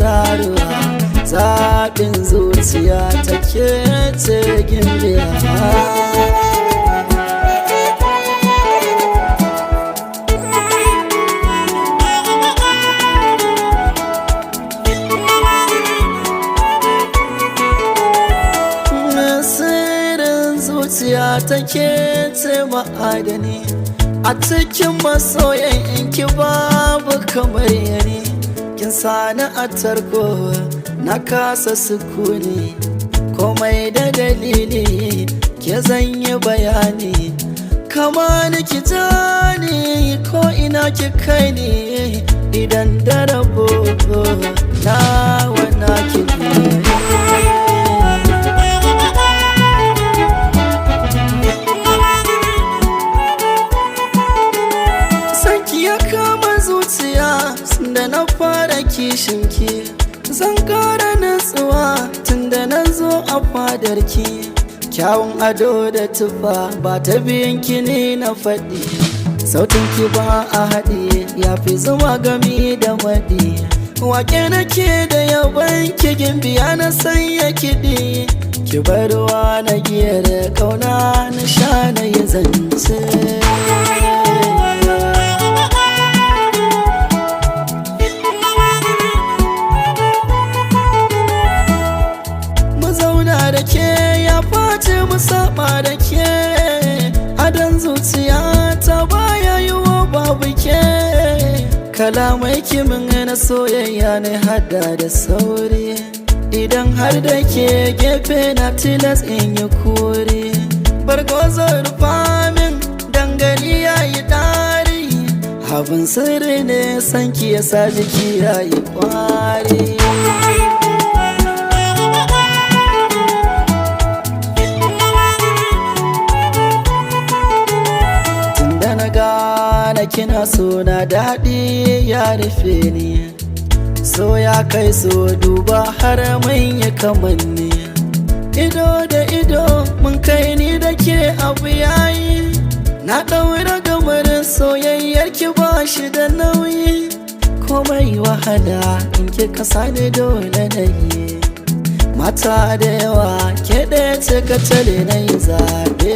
tauraruwa, zaɓin zuciya take ce gimbiya. Zuciya take ce ma'adani, a cikin masoyan inki babu kamar yani. Kin sani a tarko na kasa sukuni, komai da dalili ke zanyi bayani. Kama ni ki jani ko ina ki kai ni, idan da rabo na wana ki da na fara kishinki. Zan kara natsuwa tunda na zo a fadarki. Kyawun ado da tufa ba ta biyanki ne na faɗi, sautinki ba a haɗi ya fi zuma gami da maɗi. Wake nake da yaban ki gimbiya na sanya kiɗi, ki barwa na giyar kauna na sha na yi zance. Da ke ya face mu saba da ke, adon zuciya ta baya yiwo babu ke. Kalamai kimin na soyayya ne hada da sauri, idan har da ke gefe na tilas in yi kuri. Bargozo rufa min dangane ya yi ɗari, abin sirri ne sanki ya sa jiki ya yi kwari. Kina so na daɗi ya rufe ni, so ya kai so duba har mun yi kamanni. Ido da ido mun kai ni da ke abu yayi, na ɗaura gamarin soyayyar ki ba shi da nauyi. Komai wahala in ki kasa ni dole na yi, mata da yawa ke ɗaya ce ka tare na yi zaɓe.